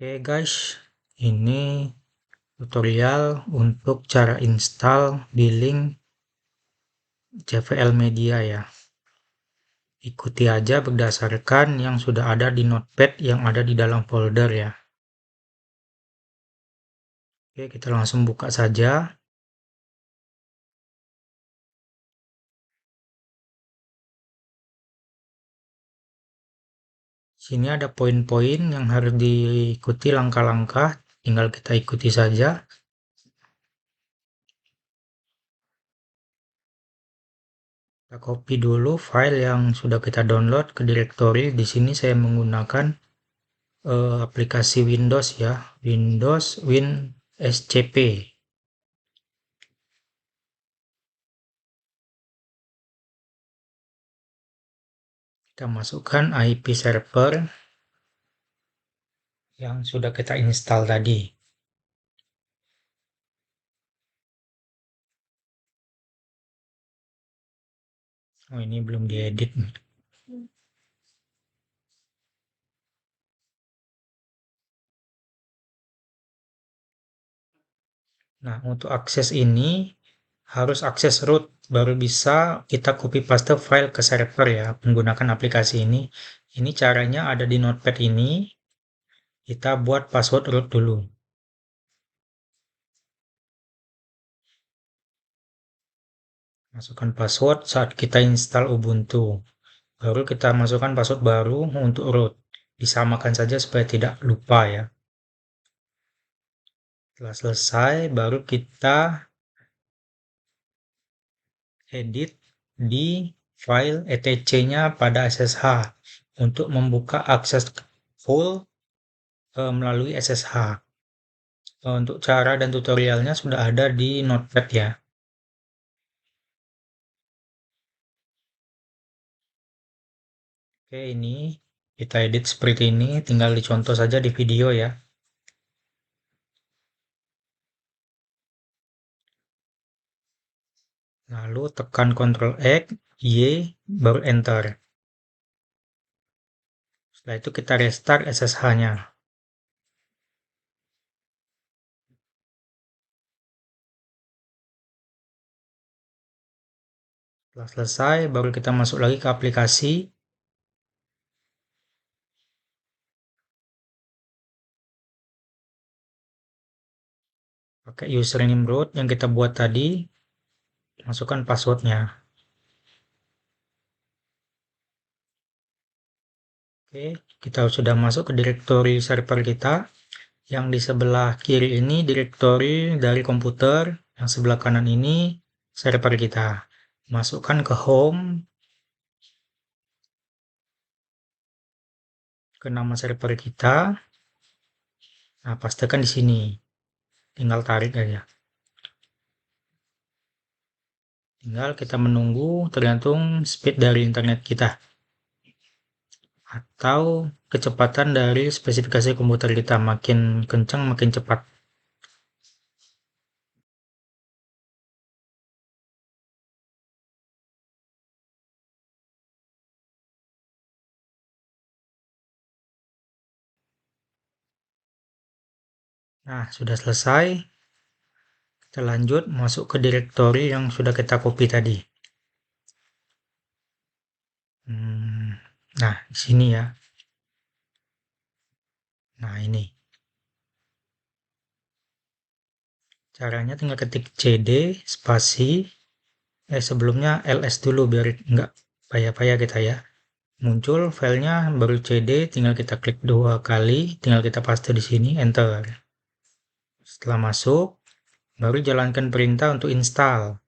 Oke guys, ini tutorial untuk cara install billing JVL Media ya. Ikuti aja berdasarkan yang sudah ada di notepad yang ada di dalam folder ya. Oke, kita langsung buka saja. Sini ada poin-poin yang harus diikuti langkah-langkah, tinggal kita ikuti saja. Kita copy dulu file yang sudah kita download ke directory. Di sini saya menggunakan aplikasi Windows ya, Windows WinSCP. Kita masukkan IP server yang sudah kita install tadi. Oh, ini belum diedit. Nah, untuk akses ini harus akses root, baru bisa kita copy paste file ke server ya, menggunakan aplikasi ini. Ini caranya ada di notepad ini. Kita buat password root dulu. Masukkan password saat kita install Ubuntu. Baru kita masukkan password baru untuk root. Disamakan saja supaya tidak lupa ya. Setelah selesai, baru kita edit di file etc-nya pada SSH untuk membuka akses full melalui SSH. Untuk cara dan tutorialnya sudah ada di notepad ya. Oke, ini kita edit seperti ini, tinggal dicontoh saja di video ya. Lalu tekan Ctrl X, Y, baru Enter. Setelah itu kita restart SSH-nya. Setelah selesai, baru kita masuk lagi ke aplikasi. Pakai username root yang kita buat tadi. Masukkan passwordnya. Oke, kita sudah masuk ke directory server kita. Yang di sebelah kiri ini directory dari komputer, yang sebelah kanan ini server kita. Masukkan ke home, ke nama server kita. Nah, pastikan di sini. Tinggal tarik aja. Tinggal kita menunggu tergantung speed dari internet kita. Atau kecepatan dari spesifikasi komputer kita, makin kencang makin cepat. Nah, sudah selesai. Kita lanjut masuk ke directory yang sudah kita copy tadi. Nah, di sini ya. Nah, ini. Caranya tinggal ketik cd spasi sebelumnya ls dulu biar nggak payah-payah kita ya. Muncul filenya baru cd, tinggal kita klik 2 kali, tinggal kita paste di sini, enter. Setelah masuk, baru jalankan perintah untuk install.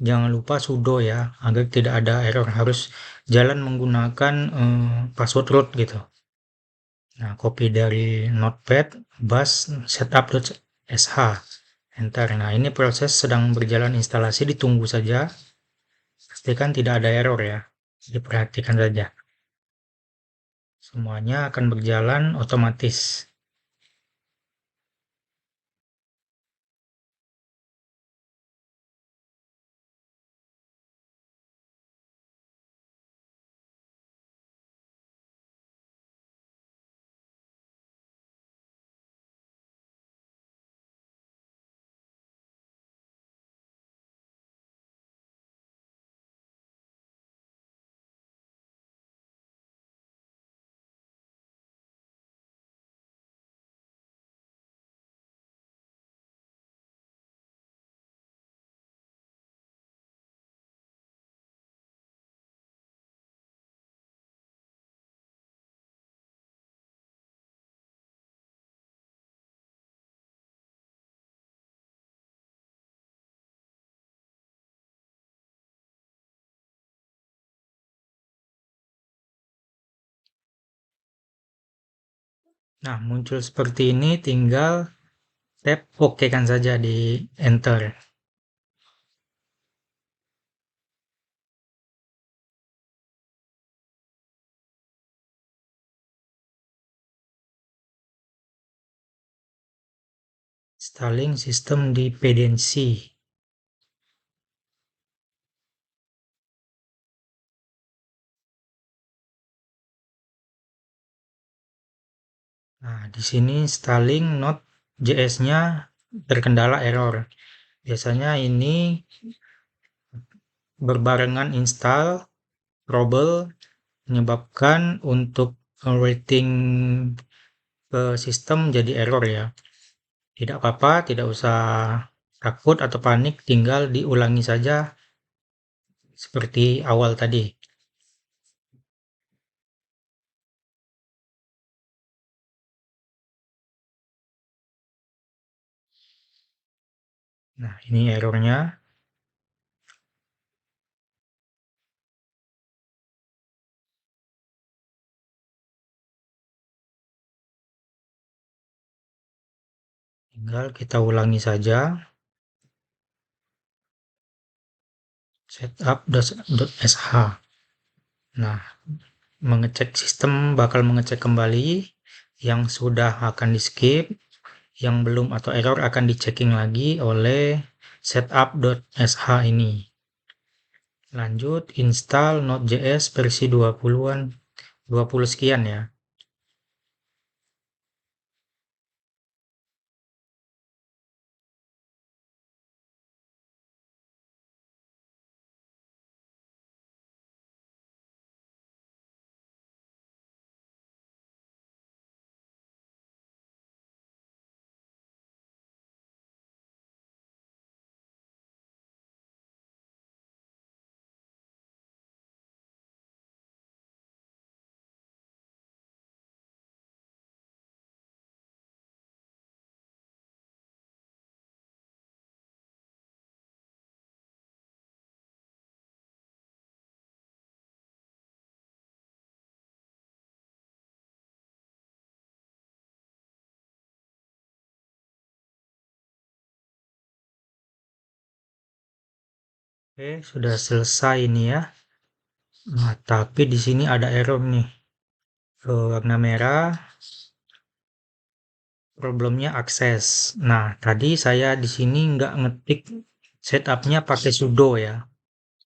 Jangan lupa sudo ya, agar tidak ada error. Harus jalan menggunakan password root gitu. Nah, copy dari notepad, bash setup.sh, enter. Nah, ini proses sedang berjalan instalasi, ditunggu saja. Pastikan tidak ada error ya, diperhatikan saja. Semuanya akan berjalan otomatis. Nah, muncul seperti ini, tinggal tap OK kan saja di enter. Installing sistem dependency. Nah, di sini installing Node.js-nya terkendala error. Biasanya ini berbarengan install trouble menyebabkan untuk rating ke sistem jadi error ya. Tidak apa-apa, tidak usah takut atau panik, tinggal diulangi saja seperti awal tadi. Nah, ini errornya. Tinggal kita ulangi saja. Setup.sh. Nah, mengecek sistem bakal mengecek kembali yang sudah akan di skip, yang belum atau error akan dicekking lagi oleh setup.sh ini. Lanjut install Node.js versi 20-an, 20 sekian ya. Oke, sudah selesai ini ya. Nah, tapi di sini ada error nih. Warna merah, problemnya akses. Nah, tadi saya di sini nggak ngetik setupnya pakai sudo ya.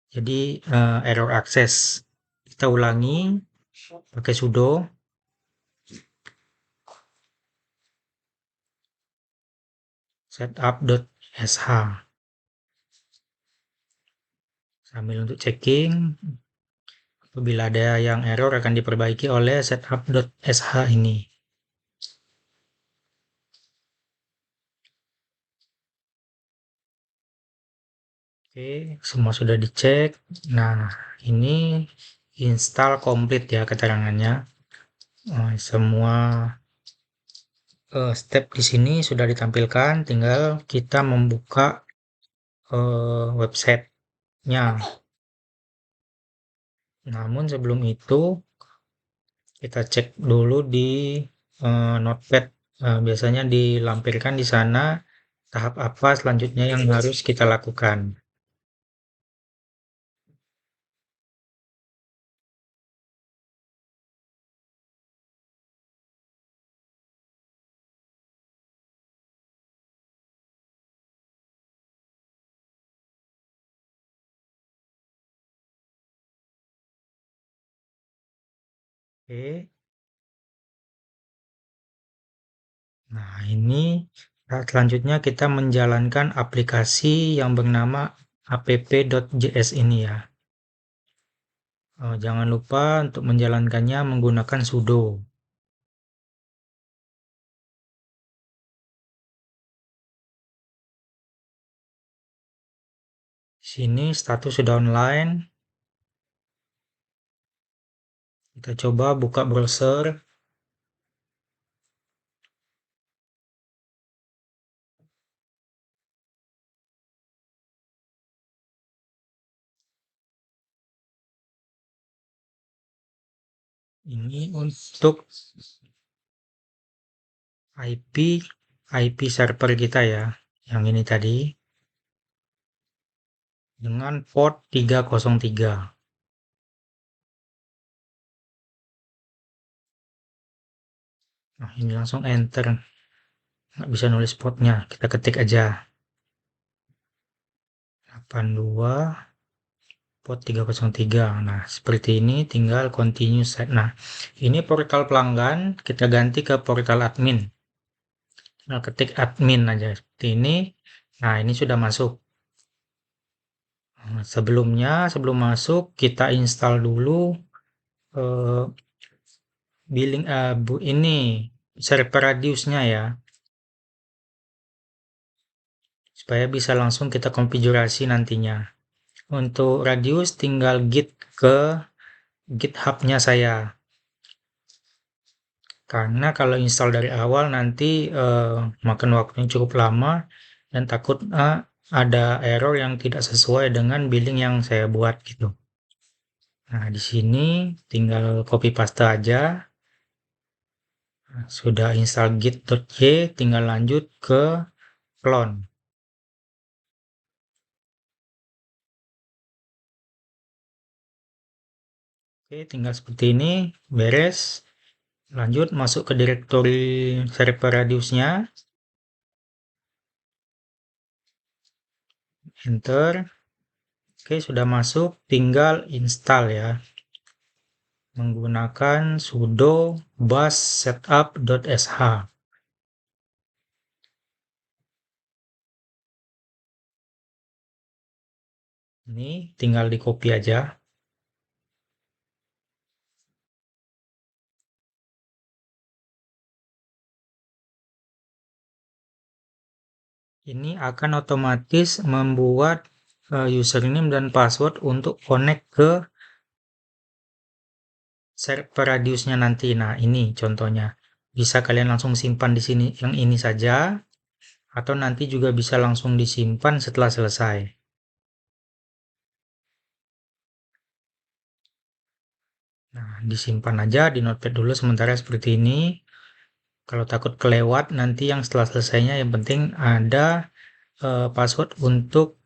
Jadi error akses. Kita ulangi pakai sudo setup.sh. Sambil untuk checking, apabila ada yang error akan diperbaiki oleh setup.sh ini. Oke, semua sudah dicek. Nah, ini install komplit ya keterangannya. Semua step di sini sudah ditampilkan, tinggal kita membuka websitenya. Namun sebelum itu kita cek dulu di Notepad. Biasanya dilampirkan di sana tahap apa selanjutnya yang harus kita lakukan. Oke. Nah, ini tahap selanjutnya kita menjalankan aplikasi yang bernama app.js ini ya. Jangan lupa untuk menjalankannya menggunakan sudo. Sini status sudah online. Kita coba buka browser. Ini untuk IP server kita ya, yang ini tadi, dengan port 303. Nah, ini langsung enter. Nggak bisa nulis portnya, kita ketik aja. 82 port 303. Nah, seperti ini tinggal continue set. Nah, ini portal pelanggan, kita ganti ke portal admin. Nah, ketik admin aja seperti ini. Nah, ini sudah masuk. Nah, sebelum masuk, kita install dulu eh, billing ini server radiusnya ya, supaya bisa langsung kita konfigurasi nantinya. Untuk radius tinggal git ke GitHub-nya saya. Karena kalau install dari awal nanti makan waktu yang cukup lama dan takut ada error yang tidak sesuai dengan billing yang saya buat gitu. Nah, di sini tinggal copy paste aja. Nah, sudah install git.y, tinggal lanjut ke clone. Oke, tinggal seperti ini, beres. Lanjut masuk ke direktori server radiusnya, enter. Oke, sudah masuk, tinggal install ya. Menggunakan sudo bash setup.sh. Ini tinggal di copy aja. Ini akan otomatis membuat username dan password untuk connect ke server radiusnya nanti. Nah, ini contohnya. Bisa kalian langsung simpan di sini yang ini saja, atau nanti juga bisa langsung disimpan setelah selesai. Nah, disimpan aja di notepad dulu sementara seperti ini. Kalau takut kelewat nanti yang setelah selesainya, yang penting ada password untuk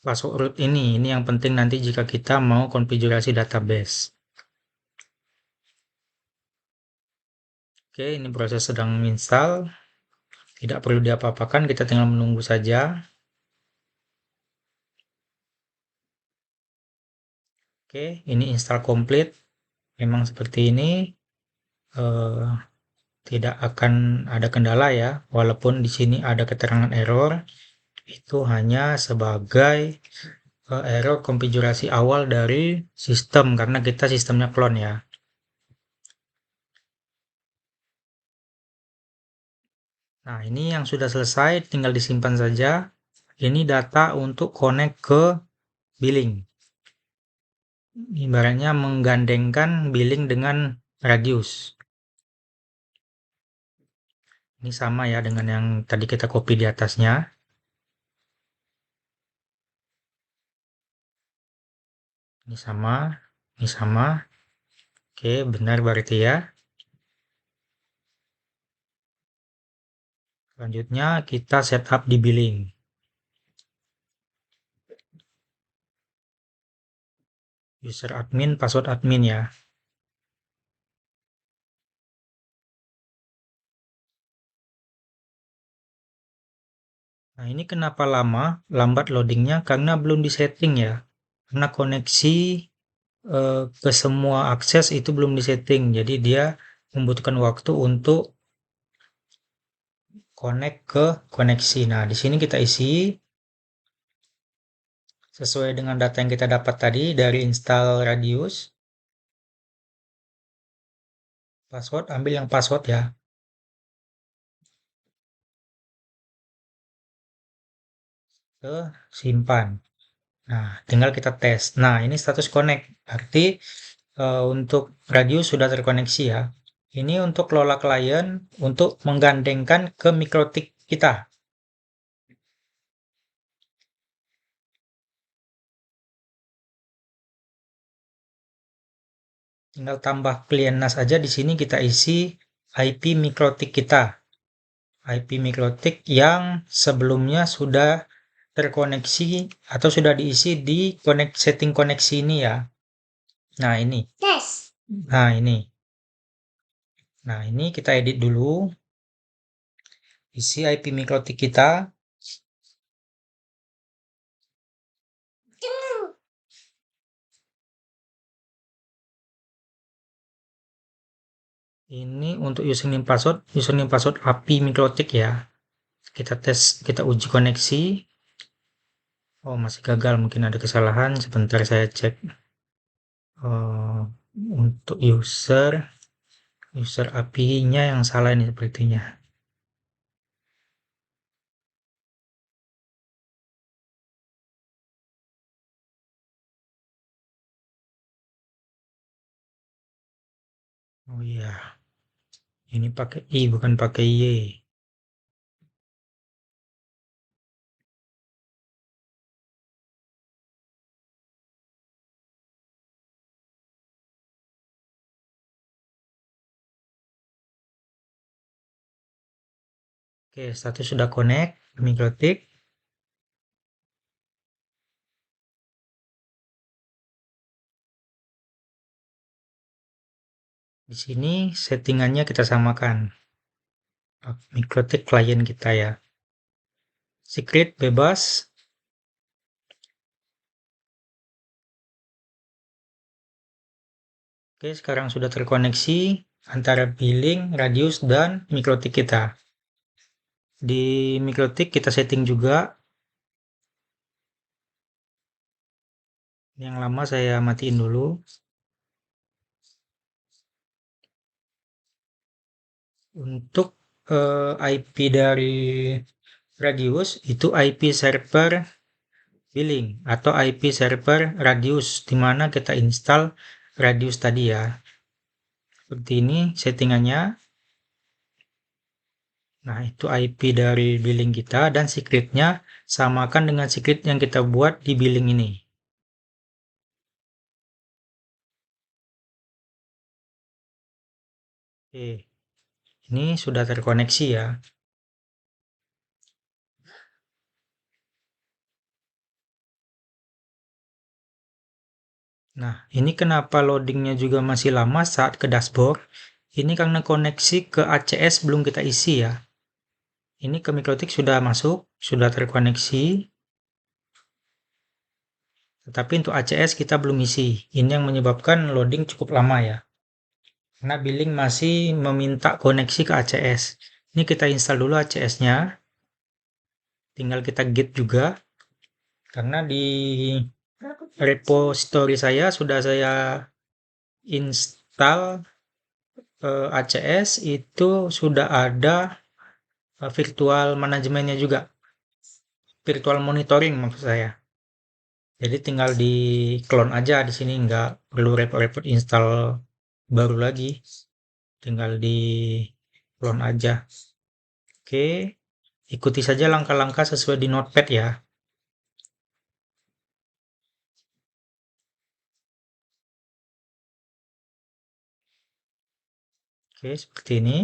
password root ini. Ini yang penting nanti jika kita mau konfigurasi database. Oke, ini proses sedang install. Tidak perlu diapa-apakan, kita tinggal menunggu saja. Oke, ini install komplit. Memang seperti ini. Eh, Tidak akan ada kendala ya, walaupun di sini ada keterangan error. Itu hanya sebagai error konfigurasi awal dari sistem, karena kita sistemnya clone ya. Nah, ini yang sudah selesai, tinggal disimpan saja. Ini data untuk connect ke billing. Ibaratnya menggandengkan billing dengan radius. Ini sama ya dengan yang tadi kita copy di atasnya. Ini sama, ini sama. Oke, benar berarti ya. Selanjutnya kita setup di billing. User admin, password admin ya. Nah, ini kenapa lambat loadingnya? Karena belum disetting ya. Karena koneksi ke semua akses itu belum disetting. Jadi dia membutuhkan waktu untuk connect ke koneksi. Nah, di sini kita isi sesuai dengan data yang kita dapat tadi dari install radius. Password, ambil yang password ya. Ke simpan. Nah, tinggal kita tes. Nah, ini status connect. Berarti untuk radius sudah terkoneksi ya. Ini untuk kelola klien untuk menggandengkan ke mikrotik kita. Tinggal tambah klien NAS aja, di sini kita isi IP mikrotik kita. IP mikrotik yang sebelumnya sudah terkoneksi atau sudah diisi di setting koneksi ini ya. Nah, ini. Nah, ini. Nah, ini kita edit dulu. Isi IP mikrotik kita. Ini untuk username password API mikrotik ya. Kita tes, kita uji koneksi. Oh, masih gagal, mungkin ada kesalahan. Sebentar saya cek. Untuk user API-nya yang salah ini sepertinya. Oh iya, ini pakai I bukan pakai Y. Oke, status sudah connect mikrotik. Di sini settingannya kita samakan. Mikrotik klien kita ya. Secret bebas. Oke, sekarang sudah terkoneksi antara billing, radius, dan mikrotik kita. Di mikrotik kita setting juga. Yang lama saya matiin dulu. Untuk IP dari radius itu IP server billing atau IP server radius di mana kita install radius tadi ya. Seperti ini settingannya. Nah, itu IP dari billing kita dan secretnya samakan dengan secret yang kita buat di billing ini. Oke, ini sudah terkoneksi ya. Nah, ini kenapa loadingnya juga masih lama saat ke dashboard? Ini karena koneksi ke ACS belum kita isi ya. Ini ke mikrotik sudah masuk, sudah terkoneksi. Tetapi untuk ACS kita belum isi. Ini yang menyebabkan loading cukup lama ya. Karena billing masih meminta koneksi ke ACS. Ini kita install dulu ACS-nya. Tinggal kita git juga. Karena di repository saya sudah saya install ACS itu sudah ada virtual manajemennya juga. Virtual monitoring maksud saya. Jadi tinggal di clone aja di sini, nggak perlu repot-repot install baru lagi. Tinggal di clone aja. Oke, ikuti saja langkah-langkah sesuai di notepad ya. Oke, seperti ini.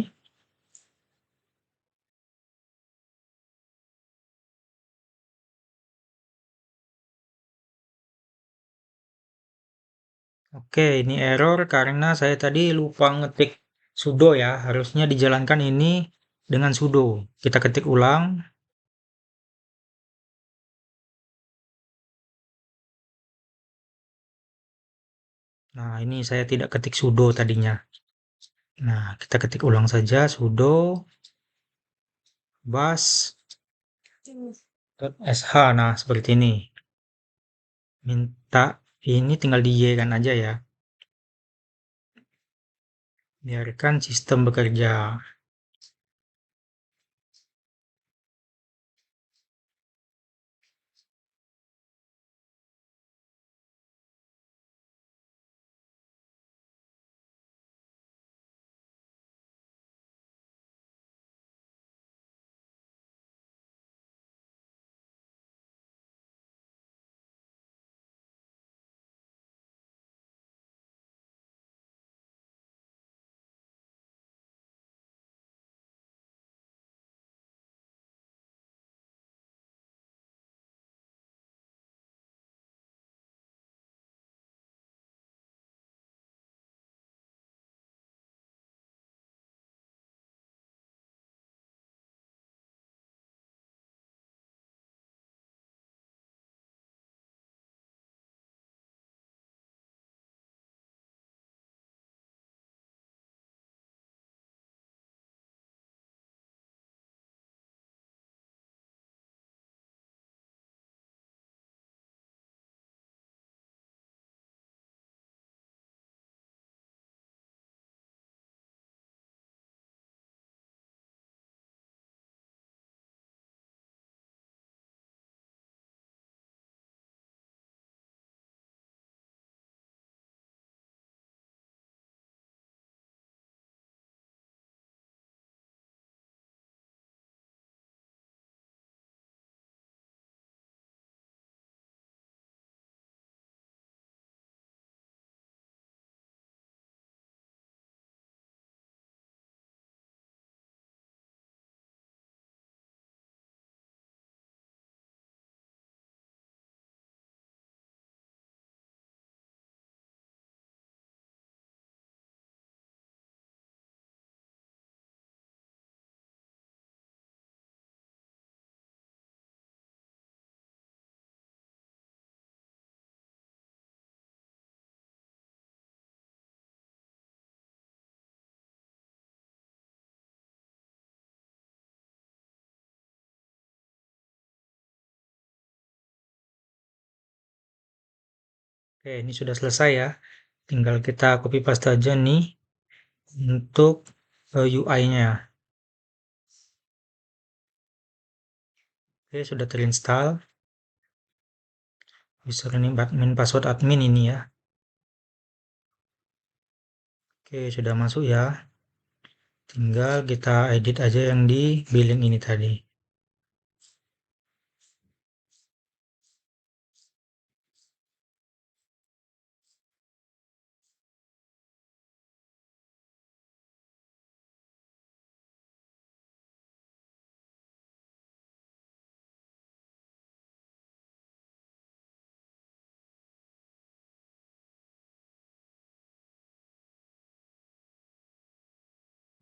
Oke, ini error karena saya tadi lupa ngetik sudo ya. Harusnya dijalankan ini dengan sudo. Kita ketik ulang. Nah, ini saya tidak ketik sudo tadinya. Nah, kita ketik ulang saja sudo bash.sh. Nah, seperti ini. Minta ini tinggal di Y kan aja ya. Biarkan sistem bekerja. Oke, ini sudah selesai ya. Tinggal kita copy paste aja nih untuk UI-nya. Oke, sudah terinstall. Username admin, password admin ini ya. Oke, sudah masuk ya. Tinggal kita edit aja yang di billing ini tadi.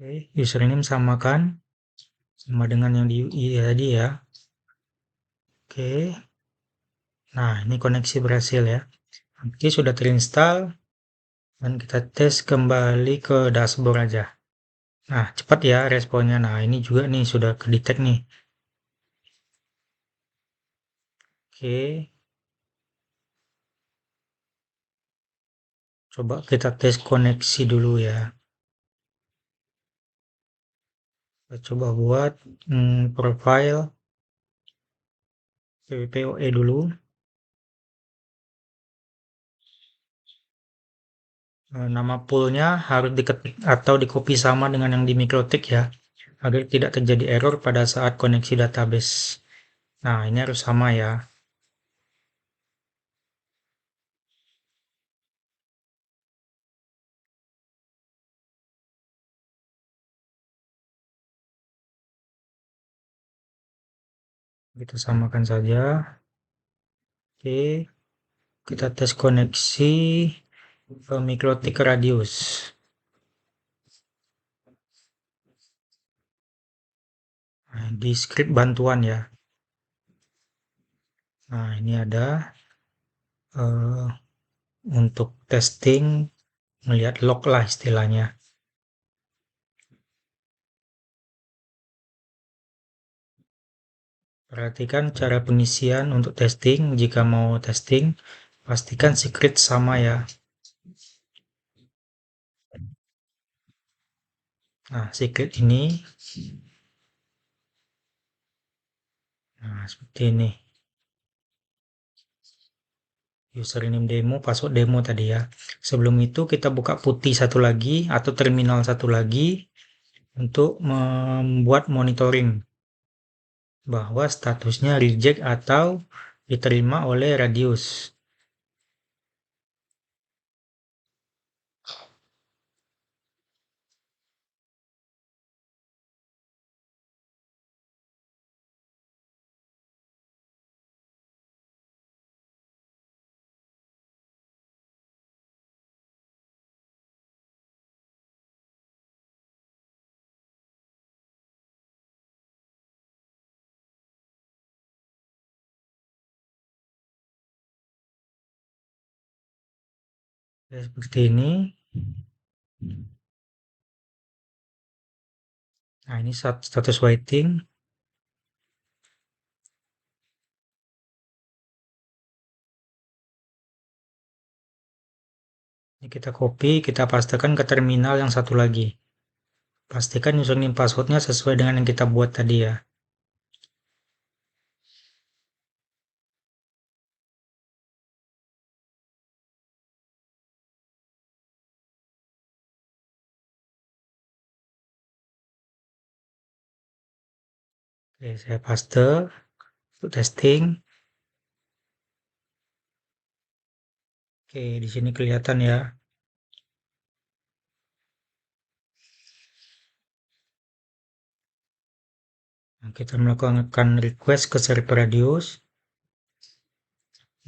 Oke, username samakan sama dengan yang di UI tadi ya. Oke. Nah, ini koneksi berhasil ya. Oke, sudah terinstall dan kita tes kembali ke dashboard aja. Nah, cepat ya responnya. Nah, ini juga nih sudah kedetek nih. Oke. Coba kita tes koneksi dulu ya. Kita coba buat profile PWPoE dulu. Nama poolnya harus diketik atau di-copy sama dengan yang di Mikrotik ya, agar tidak terjadi error pada saat koneksi database. Nah, ini harus sama ya. Kita samakan saja. Oke, kita tes koneksi ke Mikrotik Radius. Nah, di script bantuan ya. Nah, ini ada untuk testing, melihat log lah istilahnya. Perhatikan cara pengisian untuk testing. Jika mau testing, pastikan secret sama ya. Nah, secret ini, nah seperti ini. Username demo, password demo tadi ya. Sebelum itu kita buka putih satu lagi atau terminal satu lagi untuk membuat monitoring bahwa statusnya reject atau diterima oleh Radius. Ya, seperti ini. Nah, ini status waiting. Ini kita copy, kita pastekan ke terminal yang satu lagi. Pastikan username passwordnya sesuai dengan yang kita buat tadi ya. Oke, saya paste untuk testing. Oke, di sini kelihatan ya. Nah, kita melakukan request ke server Radius.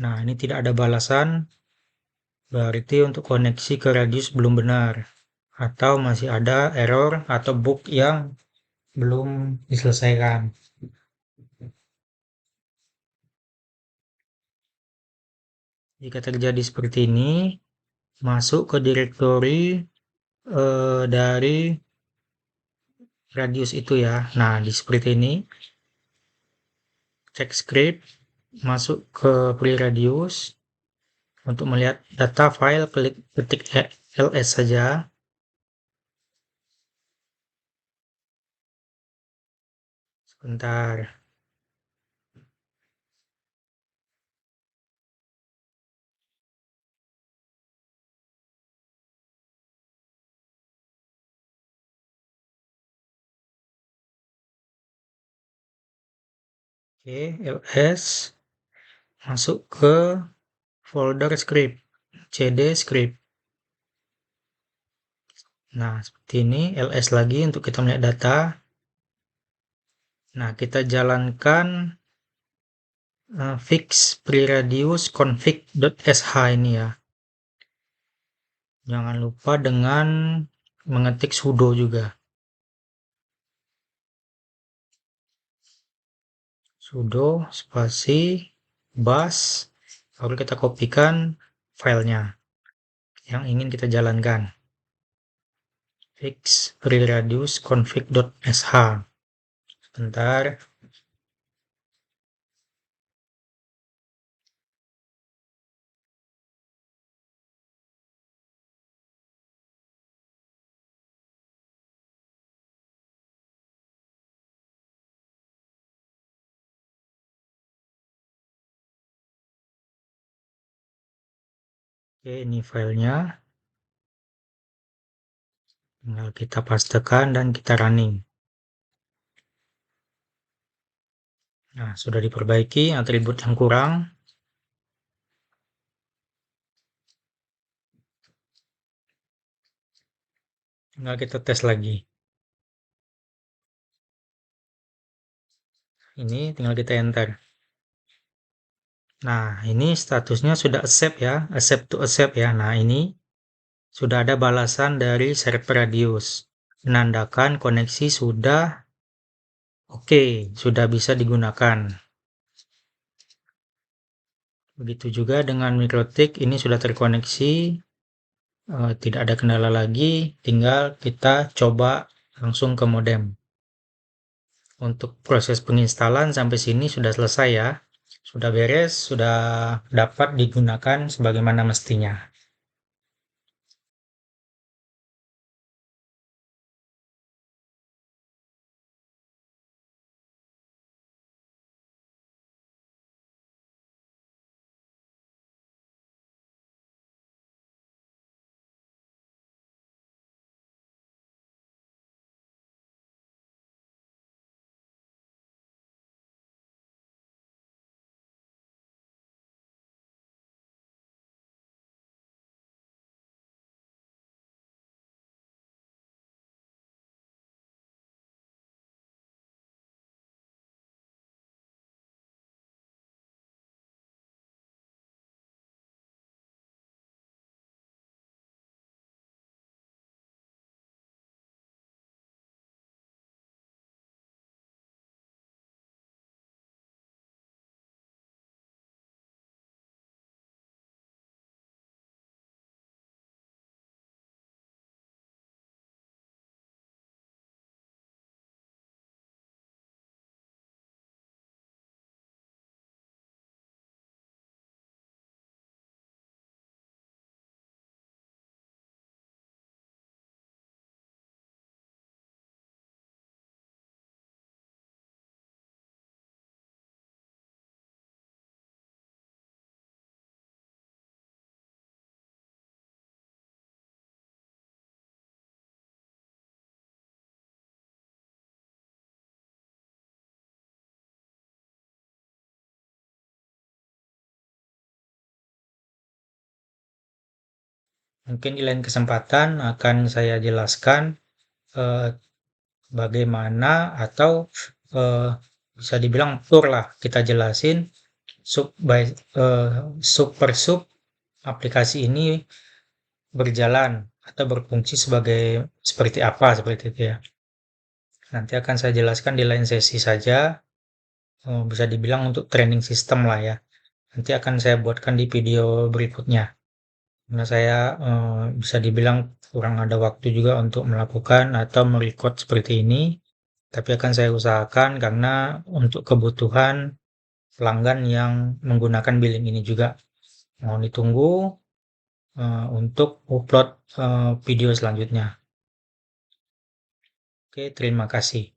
Nah, ini tidak ada balasan, berarti untuk koneksi ke Radius belum benar. Atau masih ada error atau bug yang belum diselesaikan. Jika terjadi seperti ini, masuk ke direktori dari Radius itu ya. Nah, di seperti ini, cek script, masuk ke pre Radius, Untuk melihat data file, ketik ls saja. Sebentar. Oke, ls masuk ke folder script, cd script. Nah, seperti ini ls lagi untuk kita melihat data. Nah, kita jalankan fix pre-radius config.sh ini ya. Jangan lupa dengan mengetik sudo juga. Sudo spasi bash, baru kita kopikan filenya yang ingin kita jalankan. Fix pre-radius config.sh. Sebentar. Oke, ini filenya. Tinggal kita pastekan dan kita running. Nah, sudah diperbaiki atribut yang kurang. Tinggal kita tes lagi. Ini tinggal kita enter. Nah, ini statusnya sudah accept ya, accept to accept ya. Nah, ini sudah ada balasan dari server Radius. Menandakan koneksi sudah oke, sudah bisa digunakan. Begitu juga dengan MikroTik, ini sudah terkoneksi, tidak ada kendala lagi, tinggal kita coba langsung ke modem. Untuk proses penginstalan sampai sini sudah selesai ya. Sudah beres, sudah dapat digunakan sebagaimana mestinya. Mungkin di lain kesempatan akan saya jelaskan eh, bagaimana atau eh, bisa dibilang tour lah kita jelasin sub by sub per sub aplikasi ini berjalan atau berfungsi sebagai seperti apa seperti itu ya. Nanti akan saya jelaskan di lain sesi saja, bisa dibilang untuk training system lah ya. Nanti akan saya buatkan di video berikutnya. Karena saya bisa dibilang kurang ada waktu juga untuk melakukan atau merecord seperti ini, tapi akan saya usahakan karena untuk kebutuhan pelanggan yang menggunakan billing ini juga. Mohon ditunggu untuk upload video selanjutnya. Oke, terima kasih.